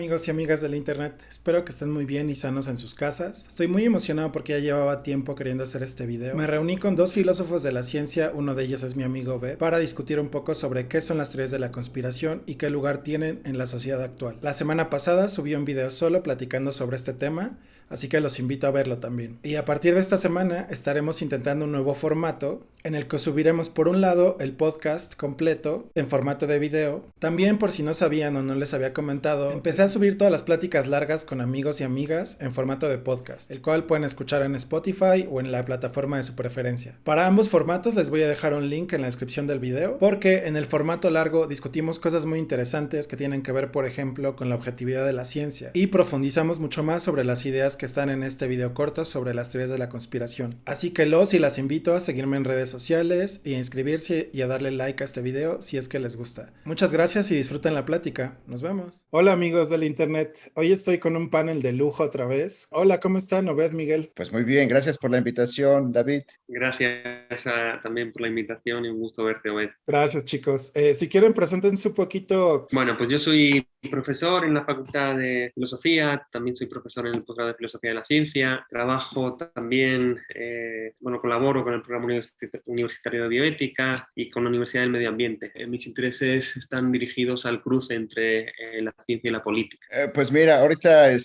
amigos y amigas del internet, espero que estén muy bien y sanos en sus casas. Estoy muy emocionado porque ya llevaba tiempo queriendo hacer este video. Me reuní con dos filósofos de la ciencia, uno de ellos es mi amigo Beth, para discutir un poco sobre qué son las teorías de la conspiración y qué lugar tienen en la sociedad actual. La semana pasada subí un video solo platicando sobre este tema, así que los invito a verlo también. Y a partir de esta semana estaremos intentando un nuevo formato en el que subiremos por un lado el podcast completo en formato de video. También, por si no sabían o no les había comentado, empecé a subir todas las pláticas largas con amigos y amigas en formato de podcast, el cual pueden escuchar en Spotify o en la plataforma de su preferencia. Para ambos formatos les voy a dejar un link en la descripción del video, porque en el formato largo discutimos cosas muy interesantes que tienen que ver, por ejemplo, con la objetividad de la ciencia, y profundizamos mucho más sobre las ideas que están en este video corto sobre las teorías de la conspiración. Así que los y las invito a seguirme en redes sociales y a inscribirse y a darle like a este video si es que les gusta. Muchas gracias y disfruten la plática. Nos vemos. Hola amigos del internet. Hoy estoy con un panel de lujo otra vez. Hola, ¿cómo están? Obed, Miguel. Pues muy bien, gracias por la invitación, David. Gracias también por la invitación y un gusto verte, Obed. Gracias, chicos. Si quieren, preséntense un poquito. Bueno, pues yo soy profesor en la Facultad de Filosofía, también soy profesor en el posgrado de Filosofía de la Ciencia, trabajo también, colaboro con el programa universitario de bioética y con la Universidad del Medio Ambiente. Mis intereses están dirigidos al cruce entre la ciencia y la política. Pues mira, ahorita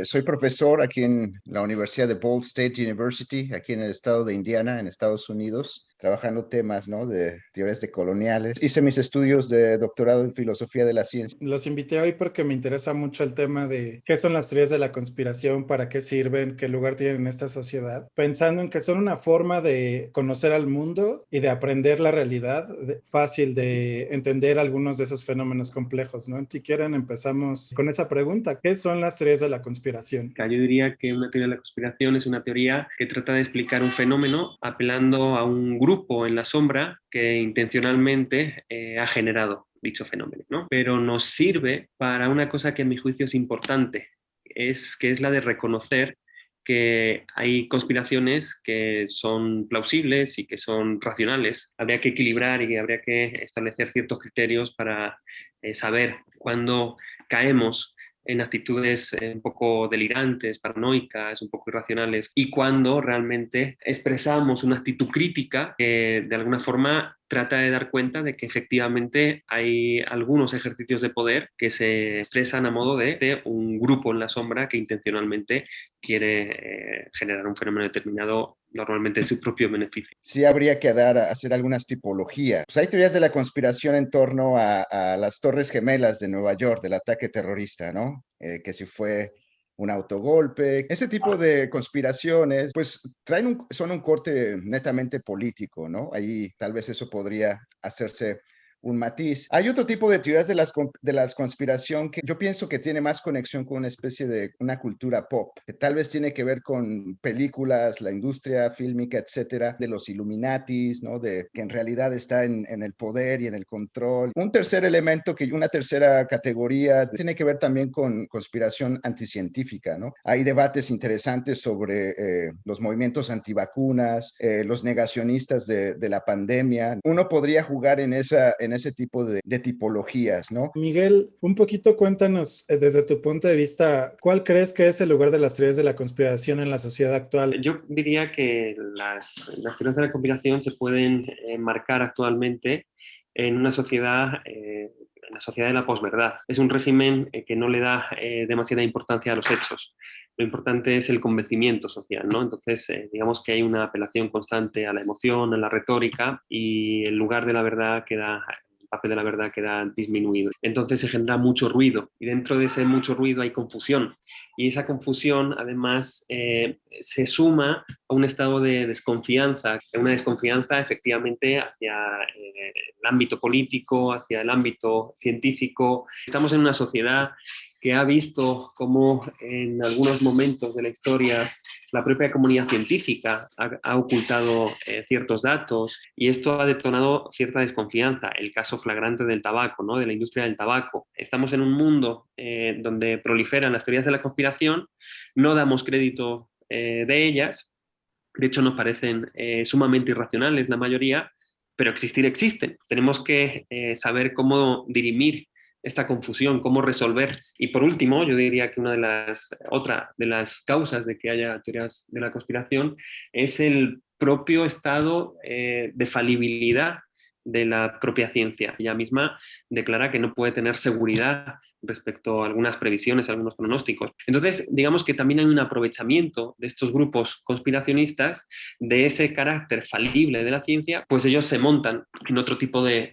soy profesor aquí en la Universidad de Ball State University, aquí en el estado de Indiana, en Estados Unidos, trabajando temas, ¿no?, de teorías decoloniales. Hice mis estudios de doctorado en filosofía de la ciencia. Los invité hoy porque me interesa mucho el tema de qué son las teorías de la conspiración, para qué sirven, qué lugar tienen en esta sociedad, pensando en que son una forma de conocer al mundo y de aprender la realidad, fácil de entender algunos de esos fenómenos complejos, ¿no? Si quieren, empezamos con esa pregunta. ¿Qué son las teorías de la conspiración? Yo diría que una teoría de la conspiración es una teoría que trata de explicar un fenómeno apelando a un grupo en la sombra que intencionalmente ha generado dicho fenómeno, ¿no? Pero nos sirve para una cosa que a mi juicio es importante, que es la de reconocer que hay conspiraciones que son plausibles y que son racionales. Habría que equilibrar y habría que establecer ciertos criterios para saber cuándo caemos en actitudes un poco delirantes, paranoicas, un poco irracionales, y cuando realmente expresamos una actitud crítica que de alguna forma trata de dar cuenta de que efectivamente hay algunos ejercicios de poder que se expresan a modo de un grupo en la sombra que intencionalmente quiere generar un fenómeno determinado, normalmente en su propio beneficio. Sí habría que hacer algunas tipologías. Pues hay teorías de la conspiración en torno a las Torres Gemelas de Nueva York, del ataque terrorista, ¿no? Que si fue un autogolpe. Ese tipo de conspiraciones, pues son un corte netamente político, ¿no? Ahí tal vez eso podría hacerse un matiz. Hay otro tipo de teorías de las conspiración que yo pienso que tiene más conexión con una especie de una cultura pop, que tal vez tiene que ver con películas, la industria fílmica, etcétera, de los Illuminatis, ¿no? De que en realidad está en el poder y en el control. Un tercer elemento, una tercera categoría, tiene que ver también con conspiración anticientífica, ¿no? Hay debates interesantes sobre los movimientos antivacunas, los negacionistas de la pandemia. Uno podría jugar en ese tipo de tipologías, ¿no? Miguel, un poquito cuéntanos desde tu punto de vista, ¿cuál crees que es el lugar de las teorías de la conspiración en la sociedad actual? Yo diría que las teorías de la conspiración se pueden marcar actualmente en una sociedad, en la sociedad de la posverdad. Es un régimen que no le da demasiada importancia a los hechos. Lo importante es el convencimiento social, ¿no? Entonces, digamos que hay una apelación constante a la emoción, a la retórica, y el lugar de la verdad queda, el papel de la verdad queda disminuido. Entonces se genera mucho ruido, y dentro de ese mucho ruido hay confusión. Y esa confusión, además, se suma a un estado de desconfianza, una desconfianza efectivamente hacia el ámbito político, hacia el ámbito científico. Estamos en una sociedad que ha visto cómo en algunos momentos de la historia la propia comunidad científica ha ocultado ciertos datos, y esto ha detonado cierta desconfianza. El caso flagrante del tabaco, ¿no? De la industria del tabaco. Estamos en un mundo donde proliferan las teorías de la conspiración, no damos crédito de ellas, de hecho nos parecen sumamente irracionales la mayoría, pero existir existen. Tenemos que saber cómo dirimir esta confusión, cómo resolver. Y por último, yo diría que otra de las causas de que haya teorías de la conspiración es el propio estado de falibilidad de la propia ciencia. Ella misma declara que no puede tener seguridad respecto a algunas previsiones, a algunos pronósticos. Entonces, digamos que también hay un aprovechamiento de estos grupos conspiracionistas de ese carácter falible de la ciencia, pues ellos se montan en otro tipo de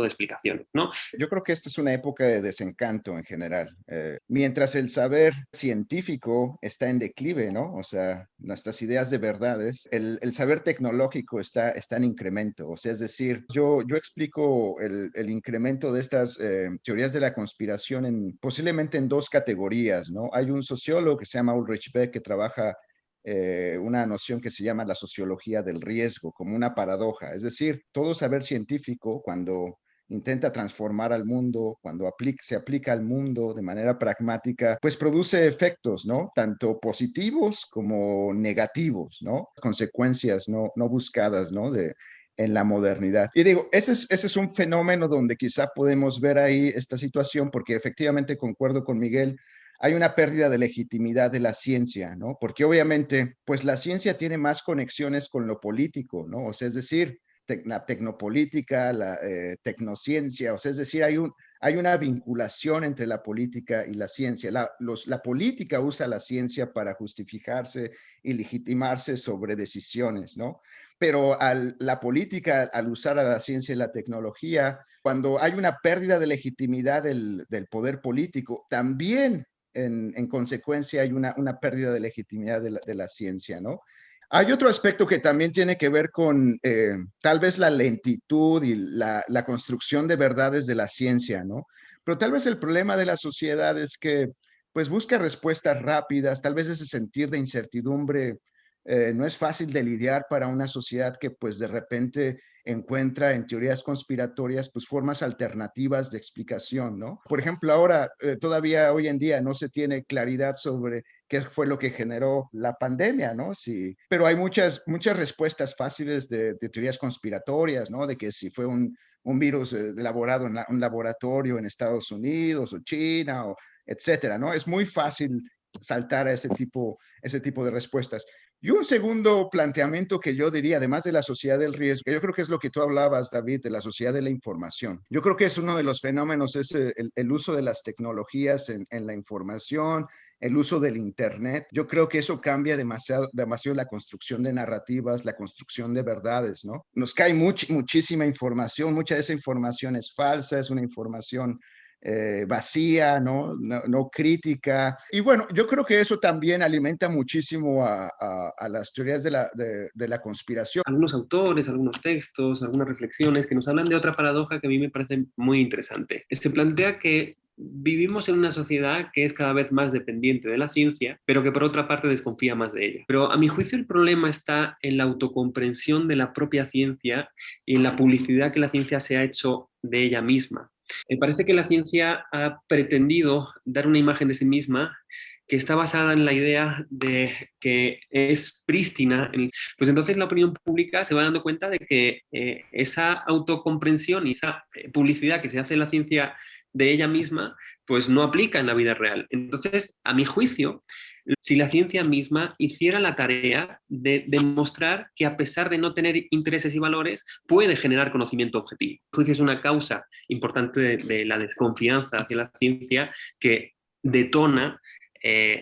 explicaciones, ¿no? Yo creo que esta es una época de desencanto en general. Mientras el saber científico está en declive, ¿no? O sea, nuestras ideas de verdades, el saber tecnológico está en incremento. O sea, es decir, yo explico el incremento de estas teorías de la conspiración posiblemente en dos categorías, ¿no? Hay un sociólogo que se llama Ulrich Beck que trabaja una noción que se llama la sociología del riesgo, como una paradoja. Es decir, todo saber científico, cuando intenta transformar al mundo, cuando se aplica al mundo de manera pragmática, pues produce efectos, ¿no? Tanto positivos como negativos, ¿no? Consecuencias no buscadas, ¿no? En la modernidad. Y digo, ese es un fenómeno donde quizá podemos ver ahí esta situación, porque efectivamente concuerdo con Miguel, hay una pérdida de legitimidad de la ciencia, ¿no? Porque obviamente, pues la ciencia tiene más conexiones con lo político, ¿no? O sea, es decir, la tecnopolítica, la tecnociencia, o sea, es decir, hay una vinculación entre la política y la ciencia. La política usa la ciencia para justificarse y legitimarse sobre decisiones, ¿no? Pero la política, al usar a la ciencia y la tecnología, cuando hay una pérdida de legitimidad del poder político, también en consecuencia hay una pérdida de legitimidad de la ciencia, ¿no? Hay otro aspecto que también tiene que ver con tal vez la lentitud y la construcción de verdades de la ciencia, ¿no? Pero tal vez el problema de la sociedad es que pues busca respuestas rápidas, tal vez ese sentir de incertidumbre no es fácil de lidiar para una sociedad que pues de repente encuentra en teorías conspiratorias pues formas alternativas de explicación, ¿no? Por ejemplo, ahora todavía hoy en día no se tiene claridad sobre qué fue lo que generó la pandemia, ¿no? Sí, pero hay muchas respuestas fáciles de teorías conspiratorias, ¿no? De que si fue un virus elaborado en un laboratorio en Estados Unidos o China o etcétera, ¿no? Es muy fácil saltar a ese tipo de respuestas. Y un segundo planteamiento que yo diría, además de la sociedad del riesgo, que yo creo que es lo que tú hablabas, David, de la sociedad de la información. Yo creo que es uno de los fenómenos, es el uso de las tecnologías en la información, el uso del Internet. Yo creo que eso cambia demasiado la construcción de narrativas, la construcción de verdades, ¿no? Nos cae muchísima información, mucha de esa información es falsa, es una información vacía, no crítica. Y bueno, yo creo que eso también alimenta muchísimo a las teorías de la conspiración. Algunos autores, algunos textos, algunas reflexiones que nos hablan de otra paradoja que a mí me parece muy interesante. Se plantea que vivimos en una sociedad que es cada vez más dependiente de la ciencia, pero que por otra parte desconfía más de ella. Pero a mi juicio el problema está en la autocomprensión de la propia ciencia y en la publicidad que la ciencia se ha hecho de ella misma. Me parece que la ciencia ha pretendido dar una imagen de sí misma que está basada en la idea de que es prístina, pues entonces la opinión pública se va dando cuenta de que esa autocomprensión y esa publicidad que se hace en la ciencia de ella misma, pues no aplica en la vida real. Entonces, a mi juicio, si la ciencia misma hiciera la tarea de demostrar que a pesar de no tener intereses y valores, puede generar conocimiento objetivo. Mi juicio es una causa importante de la desconfianza hacia la ciencia que detona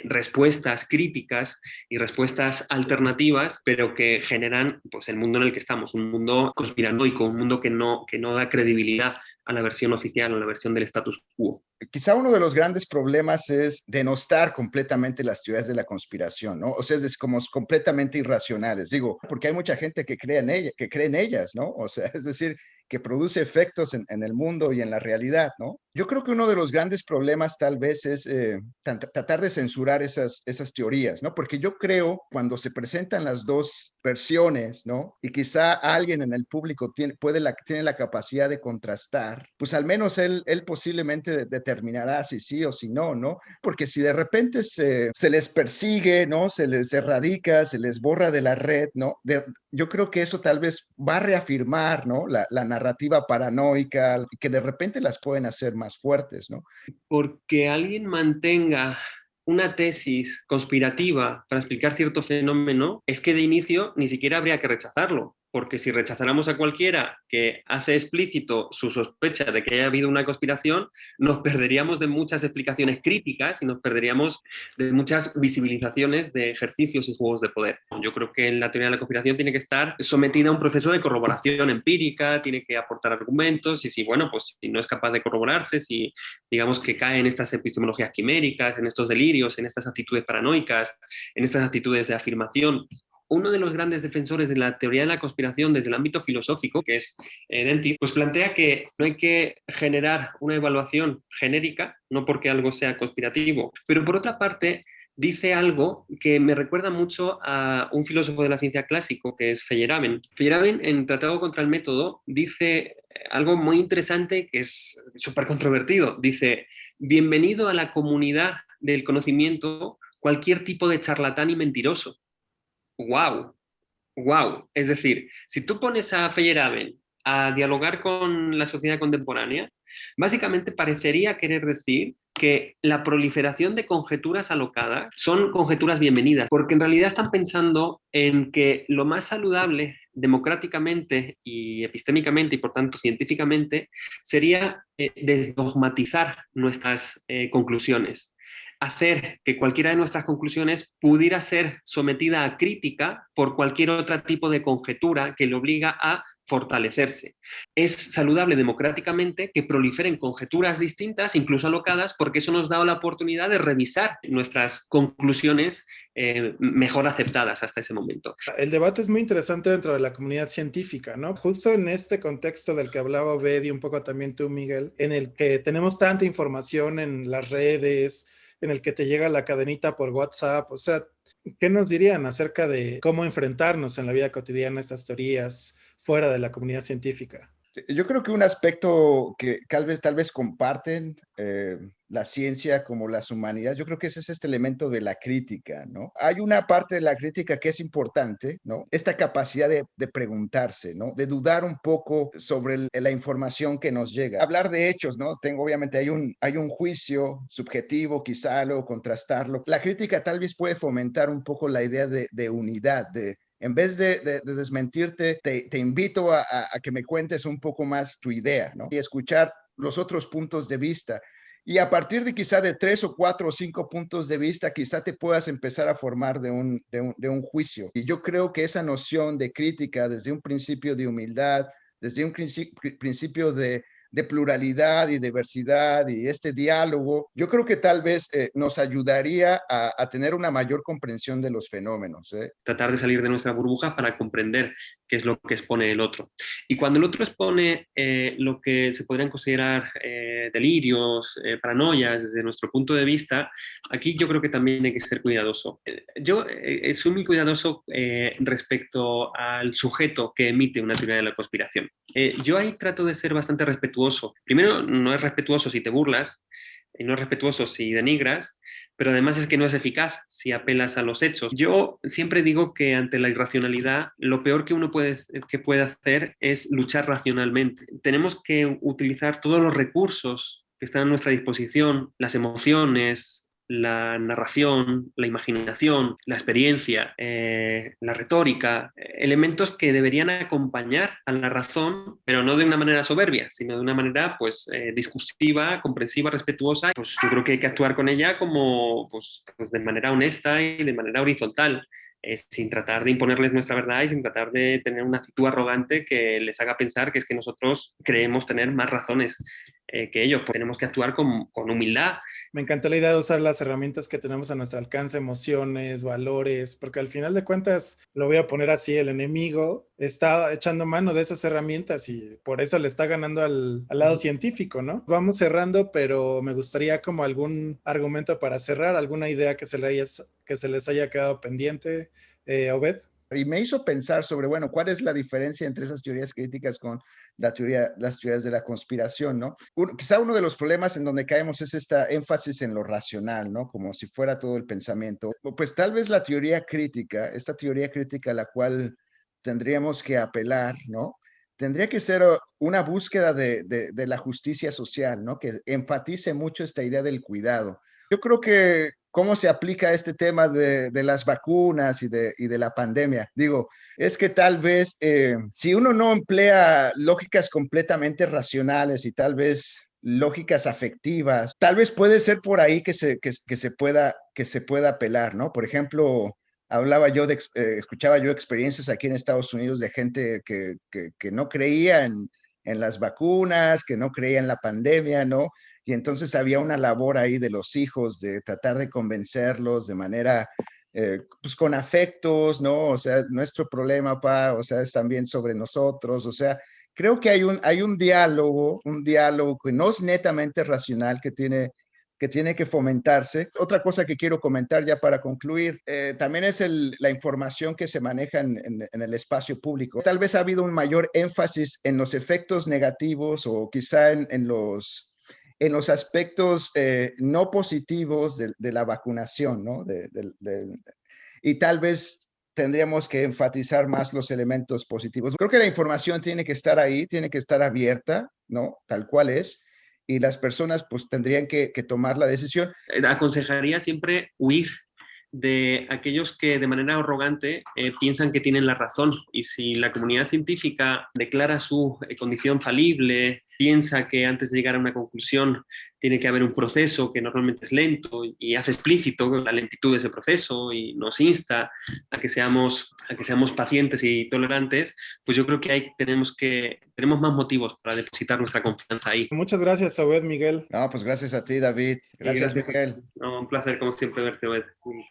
respuestas críticas y respuestas alternativas, pero que generan pues, el mundo en el que estamos, un mundo conspiranoico, un mundo que no da credibilidad a la versión oficial o a la versión del status quo. Quizá uno de los grandes problemas es denostar completamente las teorías de la conspiración, ¿no? O sea, es como completamente irracionales, digo, porque hay mucha gente que cree en ellas, ¿no? O sea, es decir, que produce efectos en el mundo y en la realidad, ¿no? Yo creo que uno de los grandes problemas tal vez es tratar de censurar esas teorías, ¿no? Porque yo creo cuando se presentan las dos versiones, ¿no? Y quizá alguien en el público tiene la capacidad de contrastar, pues al menos él posiblemente determinará si sí o si no, ¿no? Porque si de repente se les persigue, ¿no? Se les erradica, se les borra de la red, ¿no? Yo creo que eso tal vez va a reafirmar, ¿no? La narrativa narrativa paranoica, que de repente las pueden hacer más fuertes, ¿no? Porque alguien mantenga una tesis conspirativa para explicar cierto fenómeno, es que de inicio ni siquiera habría que rechazarlo, porque si rechazáramos a cualquiera que hace explícito su sospecha de que haya habido una conspiración, nos perderíamos de muchas explicaciones críticas y nos perderíamos de muchas visibilizaciones de ejercicios y juegos de poder. Yo creo que la teoría de la conspiración tiene que estar sometida a un proceso de corroboración empírica, tiene que aportar argumentos, y si, bueno, pues si no es capaz de corroborarse, si digamos que cae en estas epistemologías quiméricas, en estos delirios, en estas actitudes paranoicas, en estas actitudes de afirmación. Uno de los grandes defensores de la teoría de la conspiración desde el ámbito filosófico, que es Denti, pues plantea que no hay que generar una evaluación genérica, no porque algo sea conspirativo, pero por otra parte dice algo que me recuerda mucho a un filósofo de la ciencia clásico, que es Feyerabend. Feyerabend, en Tratado contra el Método, dice algo muy interesante que es súper controvertido. Dice: bienvenido a la comunidad del conocimiento cualquier tipo de charlatán y mentiroso. ¡Wow! ¡Wow! Es decir, si tú pones a Feyerabend a dialogar con la sociedad contemporánea, básicamente parecería querer decir que la proliferación de conjeturas alocadas son conjeturas bienvenidas, porque en realidad están pensando en que lo más saludable democráticamente y epistémicamente y por tanto científicamente sería desdogmatizar nuestras conclusiones, hacer que cualquiera de nuestras conclusiones pudiera ser sometida a crítica por cualquier otro tipo de conjetura que le obliga a fortalecerse. Es saludable democráticamente que proliferen conjeturas distintas, incluso alocadas, porque eso nos da la oportunidad de revisar nuestras conclusiones mejor aceptadas hasta ese momento. El debate es muy interesante dentro de la comunidad científica, ¿no? Justo en este contexto del que hablaba Obed y un poco también tú, Miguel, en el que tenemos tanta información en las redes, en el que te llega la cadenita por WhatsApp, o sea, ¿qué nos dirían acerca de cómo enfrentarnos en la vida cotidiana a estas teorías fuera de la comunidad científica? Yo creo que un aspecto que tal vez comparten la ciencia como las humanidades, yo creo que ese es este elemento de la crítica, ¿no? Hay una parte de la crítica que es importante, ¿no? Esta capacidad de preguntarse, ¿no? De dudar un poco sobre la información que nos llega. Hablar de hechos, ¿no? Obviamente hay un juicio subjetivo, quizá luego contrastarlo. La crítica tal vez puede fomentar un poco la idea de unidad, en vez de desmentirte, te invito a que me cuentes un poco más tu idea, ¿no? Y escuchar los otros puntos de vista. Y a partir de quizá de 3 o 4 o 5 puntos de vista, quizá te puedas empezar a formar de un juicio. Y yo creo que esa noción de crítica desde un principio de humildad, desde un principio de pluralidad y diversidad y este diálogo, yo creo que tal vez nos ayudaría a tener una mayor comprensión de los fenómenos. Tratar de salir de nuestra burbuja para comprender qué es lo que expone el otro. Y cuando el otro expone lo que se podrían considerar delirios, paranoias, desde nuestro punto de vista, aquí yo creo que también hay que ser cuidadoso. Yo soy muy cuidadoso respecto al sujeto que emite una teoría de la conspiración. Yo ahí trato de ser bastante respetuoso. Primero, no es respetuoso si te burlas, y no es respetuoso si denigras, pero además es que no es eficaz si apelas a los hechos. Yo siempre digo que ante la irracionalidad, lo peor que uno puede hacer es luchar racionalmente. Tenemos que utilizar todos los recursos que están a nuestra disposición, las emociones, la narración, la imaginación, la experiencia, la retórica, elementos que deberían acompañar a la razón, pero no de una manera soberbia, sino de una manera pues discursiva, comprensiva, respetuosa. Pues yo creo que hay que actuar con ella como pues de manera honesta y de manera horizontal. Sin tratar de imponerles nuestra verdad y sin tratar de tener una actitud arrogante que les haga pensar que es que nosotros creemos tener más razones que ellos. Pues tenemos que actuar con humildad. Me encantó la idea de usar las herramientas que tenemos a nuestro alcance, emociones, valores, porque al final de cuentas, lo voy a poner así, el enemigo está echando mano de esas herramientas y por eso le está ganando al lado científico, ¿no? Vamos cerrando, pero me gustaría como algún argumento para cerrar, alguna idea que se les haya quedado pendiente, Obed. Y me hizo pensar sobre, bueno, ¿cuál es la diferencia entre esas teorías críticas con las teorías de la conspiración, ¿no? Quizá uno de los problemas en donde caemos es esta énfasis en lo racional, ¿no? Como si fuera todo el pensamiento. Pues tal vez la teoría crítica, esta teoría crítica a la cual tendríamos que apelar, ¿no? tendría que ser una búsqueda de la justicia social, ¿no? Que enfatice mucho esta idea del cuidado. Yo creo que cómo se aplica este tema de las vacunas y de la pandemia. Digo, es que tal vez si uno no emplea lógicas completamente racionales y tal vez lógicas afectivas, tal vez puede ser por ahí que se pueda apelar, ¿no? Por ejemplo, escuchaba yo experiencias aquí en Estados Unidos de gente que no creía en las vacunas, que no creía en la pandemia, ¿no? Y entonces había una labor ahí de los hijos de tratar de convencerlos de manera, pues con afectos, ¿no? O sea, nuestro problema, pa, o sea, es también sobre nosotros, o sea, creo que hay un diálogo que no es netamente racional, que tiene que fomentarse. Otra cosa que quiero comentar ya para concluir, también es la información que se maneja en el espacio público. Tal vez ha habido un mayor énfasis en los efectos negativos o quizá en los aspectos no positivos de la vacunación, ¿no? Y tal vez tendríamos que enfatizar más los elementos positivos. Creo que la información tiene que estar ahí, tiene que estar abierta, ¿no? Tal cual es. Y las personas pues tendrían que tomar la decisión. Aconsejaría siempre huir de aquellos que de manera arrogante piensan que tienen la razón, y si la comunidad científica declara su condición falible, piensa que antes de llegar a una conclusión tiene que haber un proceso que normalmente es lento, y hace explícito la lentitud de ese proceso y nos insta a que seamos pacientes y tolerantes, pues yo creo que tenemos más motivos para depositar nuestra confianza ahí. Muchas gracias, Obed Miguel. No, pues gracias a ti, David. Y Gracias, gracias Miguel. no, un placer como siempre verte, Obed.